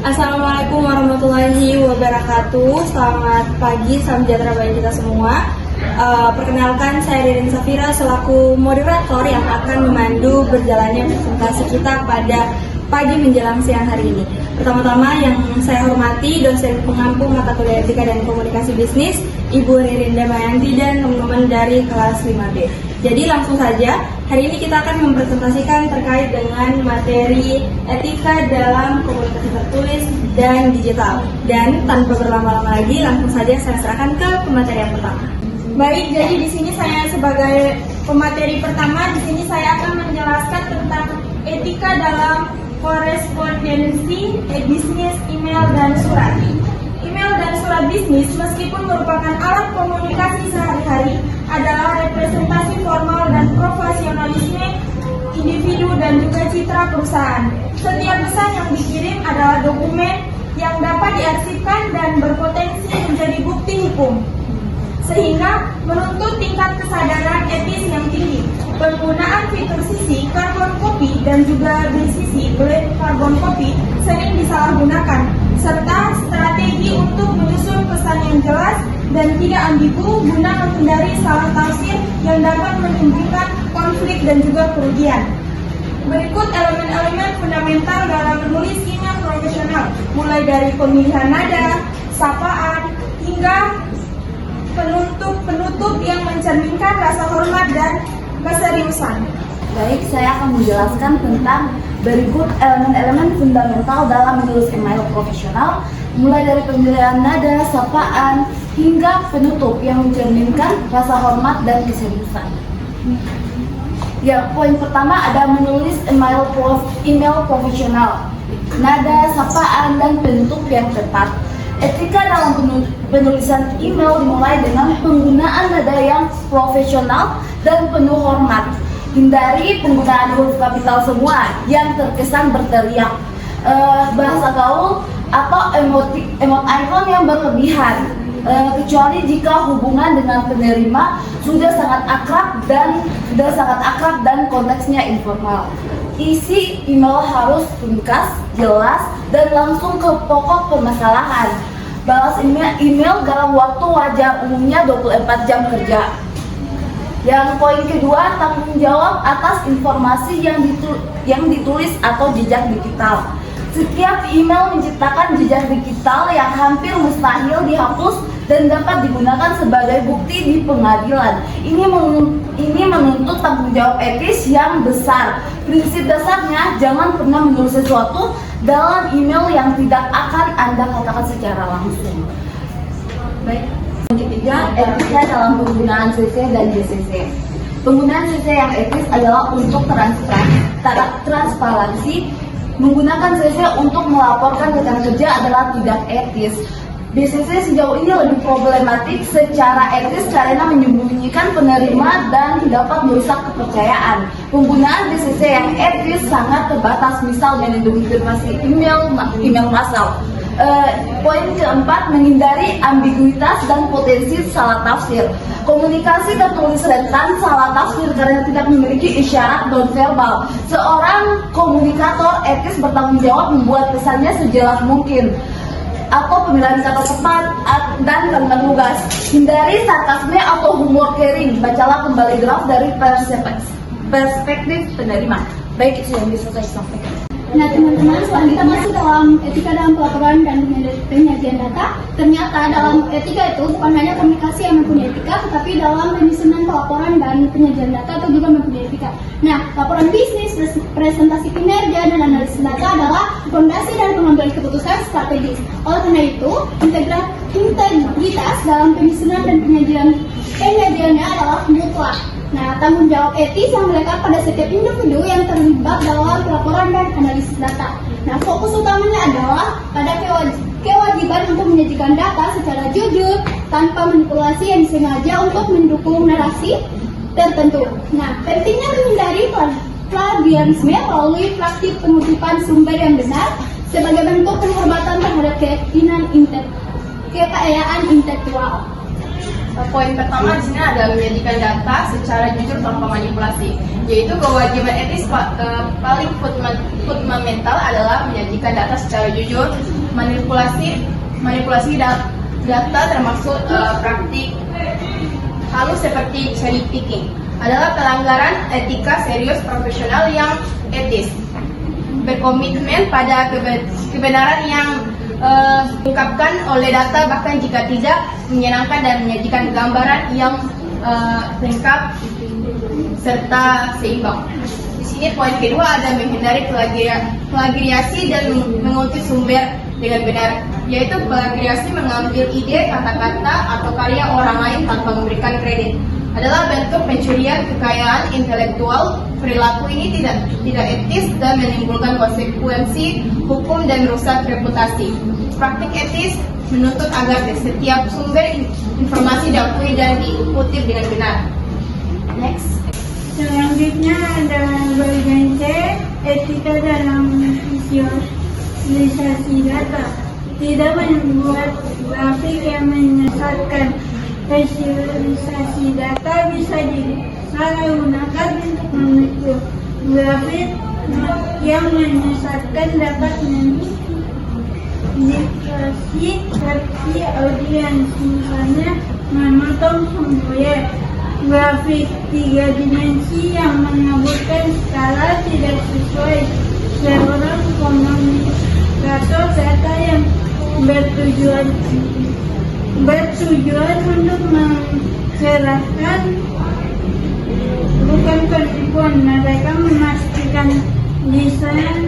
Assalamualaikum warahmatullahi wabarakatuh. Selamat pagi, salam sejahtera bagi kita semua. Perkenalkan, saya Ririn Safira selaku moderator yang akan memandu berjalannya presentasi kita pada pagi menjelang siang hari ini. Pertama-tama yang saya hormati dosen pengampu mata kuliah etika dan komunikasi bisnis, Ibu Ririn Damayanti dan teman-teman dari kelas 5B. Jadi langsung saja, hari ini kita akan mempresentasikan terkait dengan materi etika dalam komunikasi tertulis dan digital. Dan tanpa berlama-lama lagi, langsung saja saya serahkan ke pemateri yang pertama. Baik, jadi di sini saya sebagai pemateri pertama, di sini saya akan menjelaskan tentang etika dalam korespondensi, bisnis, email, dan surat. Email dan surat bisnis meskipun merupakan alat komunikasi sehari-hari adalah representasi formal dan profesionalisme individu dan juga citra perusahaan. Setiap pesan yang dikirim adalah dokumen yang dapat diarsipkan dan berpotensi menjadi bukti hukum, sehingga menuntut tingkat kesadaran etis yang tinggi. Penggunaan fitur sisi carbon copy dan juga sisi blend carbon copy sering disalahgunakan, serta strategi untuk menyusun pesan yang jelas dan tidak ambigu guna menghindari salah tafsir yang dapat menimbulkan konflik dan juga kerugian. Berikut elemen-elemen fundamental dalam menulis email profesional, mulai dari pemilihan nada, sapaan, hingga penutup yang mencerminkan rasa hormat dan keseriusan. Baik, saya akan menjelaskan tentang berikut elemen-elemen fundamental dalam menulis email profesional, mulai dari pemilihan nada, sapaan, hingga penutup yang mencerminkan rasa hormat dan keseriusan. Ya, poin pertama ada menulis email profesional, nada, sapaan, dan penutup yang tepat. Etika dalam penulisan email dimulai dengan penggunaan nada yang profesional dan penuh hormat. Hindari penggunaan huruf kapital semua yang terkesan berteriak, bahasa gaul, atau emot icon yang berlebihan, kecuali jika hubungan dengan penerima sudah sangat akrab dan konteksnya informal. Isi email harus ringkas, jelas, dan langsung ke pokok permasalahan. Balas email dalam waktu wajar, umumnya 24 jam kerja. Yang poin kedua, tanggung jawab atas informasi yang ditulis atau jejak digital. Setiap email menciptakan jejak digital yang hampir mustahil dihapus dan dapat digunakan sebagai bukti di pengadilan. Ini menuntut tanggung jawab etis yang besar. Prinsip dasarnya, jangan pernah menulis sesuatu dalam email yang tidak akan Anda katakan secara langsung. Baik. Yang ketiga, etika dalam penggunaan CC dan JCC. Penggunaan CC yang etis adalah untuk transparansi. Menggunakan CC untuk melaporkan rekan kerja adalah tidak etis. BCC sejauh ini lebih problematik secara etis karena menyembunyikan penerima dan dapat merusak kepercayaan. Penggunaan BCC yang etis sangat terbatas, misal melindungi privasi email massal. Poin keempat, menghindari ambiguitas dan potensi salah tafsir. Komunikasi tertulis rentan salah tafsir karena tidak memiliki isyarat nonverbal. Seorang komunikator etis bertanggung jawab membuat pesannya sejelas mungkin, atau pemilihan kata tepat dan kalimat lugas. Hindari sarkasme atau humor kering. Bacalah kembali draft dari perspektif penerima. Baik, itu yang bisa saya sampaikan. Nah teman-teman, selanjutnya masih dalam etika dalam pelaporan dan penyajian data. Ternyata dalam etika itu bukan hanya komunikasi yang mempunyai etika, tetapi dalam penyusunan pelaporan dan penyajian data itu juga mempunyai etika. Nah, laporan bisnis, presentasi kinerja, dan analisis data adalah fondasi dan pengambilan keputusan strategis. Oleh karena itu, integritas dalam penyusunan dan penyajiannya adalah mutlak. Nah, tanggung jawab etis yang melekat pada setiap individu yang terlibat dalam pelaporan dan analisis data. Nah, fokus utamanya adalah pada kewajiban untuk menyajikan data secara jujur, tanpa manipulasi yang disengaja untuk mendukung narasi tertentu. Nah, pentingnya menghindari plagiarisme melalui praktik pengutipan sumber yang benar sebagai bentuk penghormatan terhadap kekayaan intelektual. Poin pertama di sini adalah menyajikan data secara jujur tanpa manipulasi, yaitu kewajiban etis paling fundamental adalah menyajikan data secara jujur. Manipulasi data termasuk praktik halus seperti cherry picking adalah pelanggaran etika serius profesional yang etis. Berkomitmen pada kebenaran yang diungkapkan oleh data, bahkan jika tidak menyenangkan, dan menyajikan gambaran yang lengkap serta seimbang. Di sini poin kedua ada menghindari plagiasi dan mengutip sumber dengan benar, yaitu plagiasi mengambil ide, kata-kata atau karya orang lain tanpa memberikan kredit adalah bentuk pencurian kekayaan intelektual. Perilaku ini tidak etis dan menimbulkan konsekuensi hukum dan merusak reputasi. Praktik etis menuntut agar setiap sumber informasi diakui dan dikutip dengan benar. Next. Selanjutnya ada bagian C, etika dalam visualisasi data. Tidak membuat grafik yang menyesatkan. Visualisasi data bisa disalahgunakan untuk menipu. Grafik yang menyesatkan dapat mendikasi versi audiens, misalnya memotong semboyan. Grafik 3 dimensi yang menyebutkan skala tidak sesuai. Seorang komunikator data yang bertujuan untuk mencerahkan, bukan penipuan. Mereka memastikan desain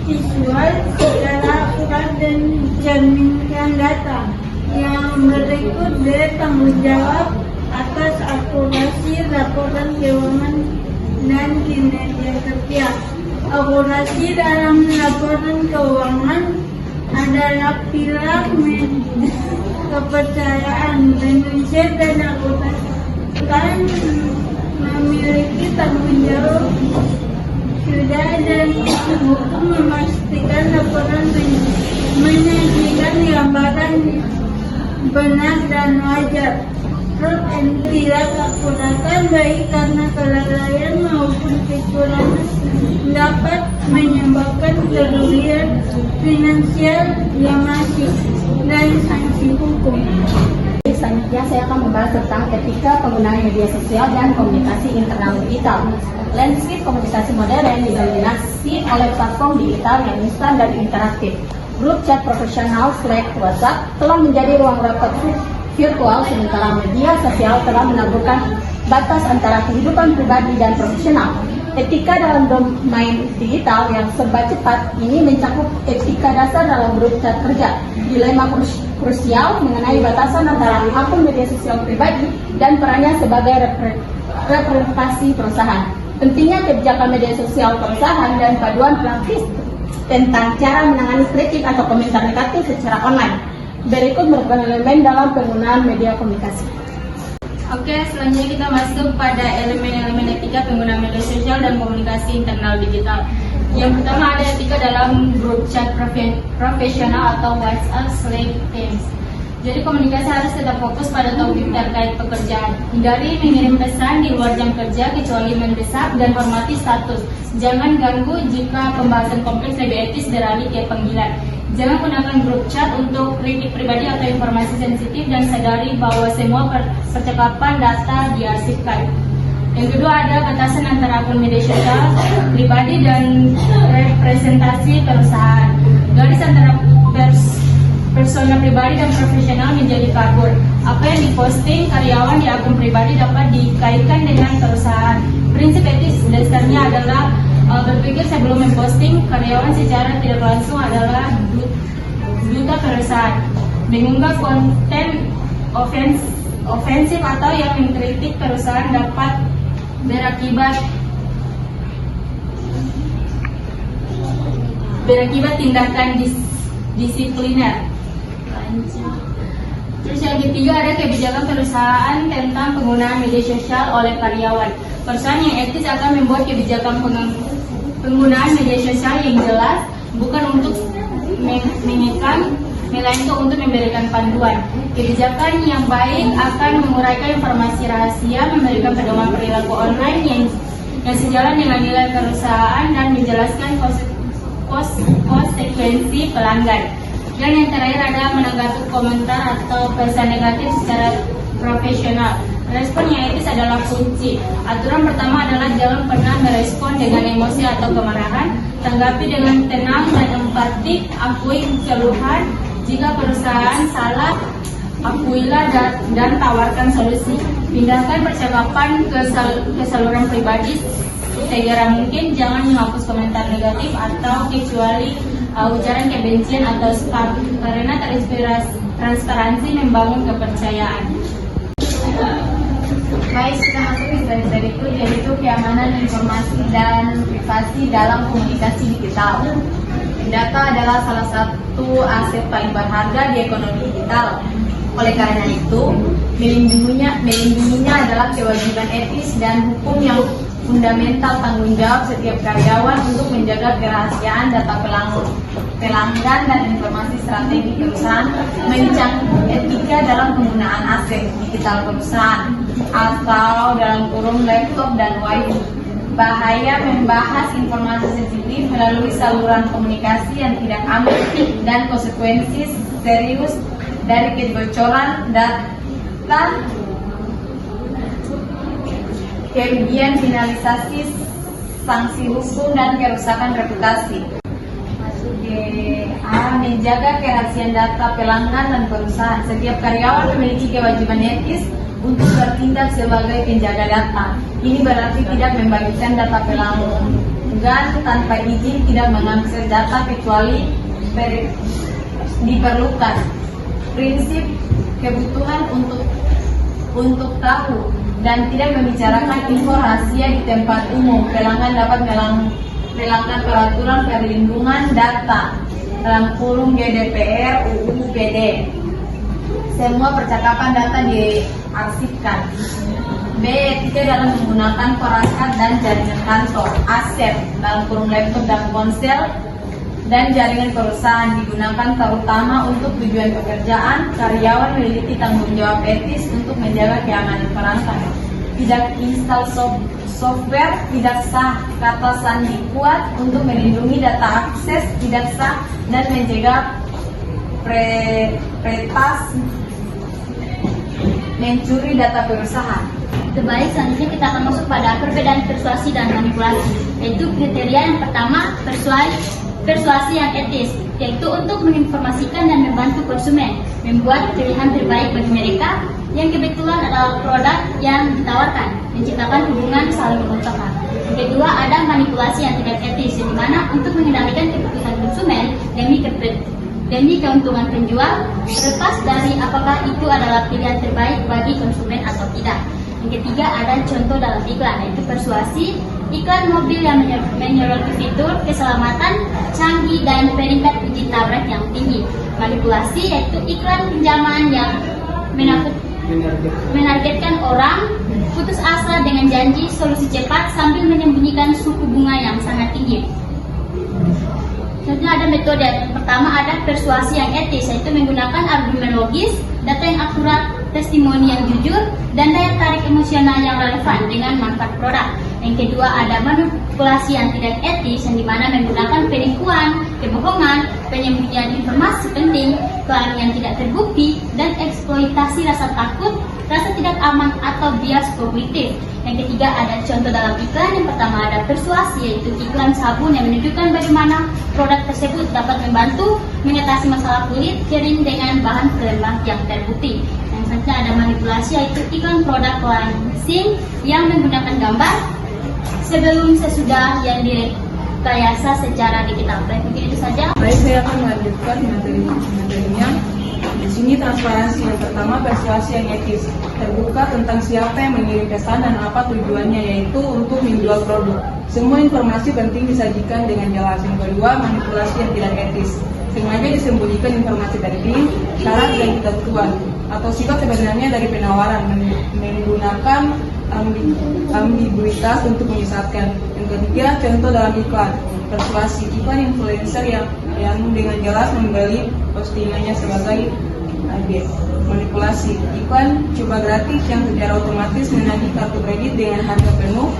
visual secara akurat dan mencerminkan data. Yang berikut bertanggung jawab atas akurasi laporan keuangan dan kinerja kerja. Akurasi dalam laporan keuangan adalah pilar kepercayaan. Manajer dan akuntan memiliki tanggung jawab sudah dan hukum memastikan laporan menyajikan gambaran benar dan wajar. Tidak akuratan baik karena kelalaian maupun kekurangan dapat menyebabkan kerugian finansial yang masif dan sanksi hukum. Selanjutnya saya akan membahas tentang etika penggunaan media sosial dan komunikasi internal digital. Landscape komunikasi modern didominasi oleh platform digital yang instan dan interaktif. Grup chat profesional Slack, WhatsApp telah menjadi ruang rapat virtual, sementara media sosial telah menaburkan batas antara kehidupan pribadi dan profesional. Etika dalam domain digital yang serba cepat ini mencakup etika dasar dalam grup chat kerja, dilema krusial mengenai batasan antara akun media sosial pribadi dan perannya sebagai representasi perusahaan. Pentingnya kebijakan media sosial perusahaan dan paduan praktis tentang cara menangani kritik atau komentar negatif secara online. Berikut merupakan elemen dalam penggunaan media komunikasi. Oke, selanjutnya kita masuk pada elemen-elemen etika penggunaan media sosial dan komunikasi internal digital. Yang pertama ada etika dalam grup chat profesional atau WhatsApp, Slack, Teams. Jadi komunikasi harus tetap fokus pada topik terkait pekerjaan. Hindari mengirim pesan di luar jam kerja kecuali mendesak dan hormati status. Jangan ganggu jika pembahasan kompleks lebih etis beralih ke panggilan. Jangan gunakan grup chat untuk kritik pribadi atau informasi sensitif dan sadari bahwa semua percakapan data diarsipkan. Yang kedua ada batasan antara akun media sosial pribadi dan representasi perusahaan. Garis antara persona pribadi dan profesional menjadi kabur. Apa yang diposting karyawan di akun pribadi dapat dikaitkan dengan perusahaan. Prinsip etis dasarnya adalah berpikir sebelum memposting. Karyawan secara tidak langsung adalah duta perusahaan. Mengunggah konten ofensif atau yang mengkritik perusahaan dapat berakibat tindakan disipliner. Terus yang ketiga ada kebijakan perusahaan tentang penggunaan media sosial oleh karyawan. Perusahaan yang etis akan membuat kebijakan penggunaan media sosial yang jelas, bukan untuk mengekang melainkan untuk memberikan panduan. Kebijakan yang baik akan menguraikan informasi rahasia, memberikan pedoman perilaku online yang sejalan dengan nilai perusahaan dan menjelaskan konsekuensi pelanggan. Dan yang terakhir adalah menanggapi komentar atau pesan negatif secara profesional. Respon yang etis adalah kunci. Aturan pertama adalah jangan pernah merespon dengan emosi atau kemarahan. Tanggapi dengan tenang dan empatik. Akui keluhan. Jika perusahaan salah, akuilah dan tawarkan solusi. Pindahkan percakapan ke saluran pribadi segera mungkin. Jangan menghapus komentar negatif atau kecuali ujaran kebencian atau spam, karena transparansi membangun kepercayaan. Baik, kita masuk ke slide berikut, yaitu keamanan informasi dan privasi dalam komunikasi digital. Data adalah salah satu aset paling berharga di ekonomi digital. Oleh karena itu, melindunginya adalah kewajiban etis dan hukum yang fundamental. Tanggung jawab setiap karyawan untuk menjaga kerahasiaan data pelanggan dan informasi strategi perusahaan, mencangkup etika dalam penggunaan aset digital perusahaan atau dalam kurung laptop dan wifi. Bahaya membahas informasi sensitif melalui saluran komunikasi yang tidak aman dan konsekuensi serius dari kebocoran data, kerugian finalisasi, sanksi hukum, dan kerusakan reputasi. Masuk menjaga kerahasiaan data pelanggan dan perusahaan. Setiap karyawan memiliki kewajiban etis untuk bertindak sebagai penjaga data. Ini berarti tidak membagikan data pelanggan tanpa izin, tidak mengakses data kecuali diperlukan. Prinsip kebutuhan untuk tahu dan tidak membicarakan info rahasia di tempat umum. Pelanggan dapat melanggar peraturan perlindungan data dalam kurung GDPR UU PD. Semua percakapan data diarsipkan. B. Etika dalam menggunakan perangkat dan jaringan kantor. Aset dalam kurung laptop dan ponsel dan jaringan perusahaan digunakan terutama untuk tujuan pekerjaan. Karyawan memiliki tanggung jawab etis untuk menjaga keamanan perangkat. Tidak install software tidak sah. Kata sandi kuat untuk melindungi data akses tidak sah dan mencegah peretas mencuri data perusahaan. Baik, selanjutnya kita akan masuk pada perbedaan persuasi dan manipulasi. Yaitu kriteria yang pertama, persuasi yang etis, yaitu untuk menginformasikan dan membantu konsumen membuat pilihan terbaik bagi mereka yang kebetulan adalah produk yang ditawarkan, menciptakan hubungan saling menguntungkan. Yang kedua, ada manipulasi yang tidak etis, di mana untuk mengendalikan keputusan konsumen demi keuntungan penjual, terlepas dari apakah itu adalah pilihan terbaik bagi konsumen atau tidak. Yang ketiga, ada contoh dalam iklan, yaitu persuasi, iklan mobil yang menyoroti fitur keselamatan canggih dan peringkat uji tabrak yang tinggi. Manipulasi, yaitu iklan pinjaman yang menargetkan orang putus asa dengan janji solusi cepat sambil menyembunyikan suku bunga yang sangat tinggi. Selanjutnya ada metode yang pertama, ada persuasi yang etis, yaitu menggunakan argumen logis, data yang akurat, testimoni yang jujur, dan daya tarik emosional yang relevan dengan manfaat produk. Yang kedua, ada manipulasi yang tidak etis, yang dimana menggunakan penipuan, kebohongan, penyembunyian informasi penting, klaim yang tidak terbukti, dan eksploitasi rasa takut, rasa tidak aman, atau bias kognitif. Yang ketiga, ada contoh dalam iklan. Yang pertama, ada persuasi, yaitu iklan sabun yang menunjukkan bagaimana produk tersebut dapat membantu mengatasi masalah kulit kering dengan bahan pelembab yang terbukti. Yang selanjutnya ada manipulasi, yaitu iklan produk langsing yang menggunakan gambar sebelum sesudah yang direkayasa secara digital. Baik, mungkin itu saja. Baik, saya akan melanjutkan materinya. Di sini transparansi. Yang pertama, persuasi yang etis, terbuka tentang siapa yang mengirim pesan dan apa tujuannya, yaitu untuk menjual produk. Semua informasi penting disajikan dengan jelas. Yang kedua, manipulasi yang tidak etis, sengaja disembunyikan informasi penting, syarat dan ketentuan atau sifat sebenarnya dari penawaran, menggunakan ambiguitas untuk menyesatkan. Yang ketiga, contoh dalam iklan. Persuasi, iklan influencer yang dengan jelas membeli postingannya sebagai target. Manipulasi, iklan coba gratis yang secara otomatis menagih kartu kredit dengan harga penuh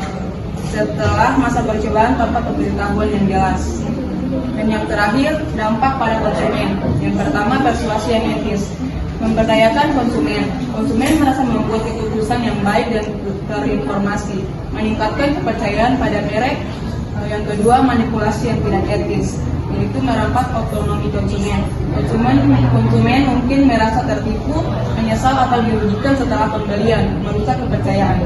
setelah masa percobaan tanpa pemberitahuan yang jelas. Dan yang terakhir, dampak pada konsumen. Yang pertama, persuasi yang etis. Memberdayakan konsumen. Konsumen merasa membuat keputusan yang baik dan terinformasi. Meningkatkan kepercayaan pada merek. Yang kedua, manipulasi yang tidak etis, yaitu merampas otonomi konsumen. Konsumen mungkin merasa tertipu, menyesal atau dirugikan setelah pembelian, merusak kepercayaan.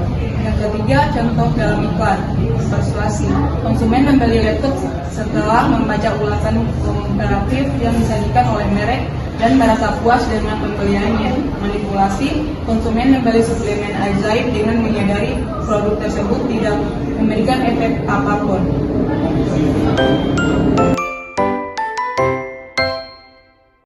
Yang ketiga, contoh dalam iklan. Persuasi. Konsumen membeli laptop setelah membaca ulasan komparatif yang disajikan oleh merek dan merasa puas dengan pembeliannya. Manipulasi, konsumen membeli suplemen ajaib dengan menyadari produk tersebut tidak memberikan efek apapun.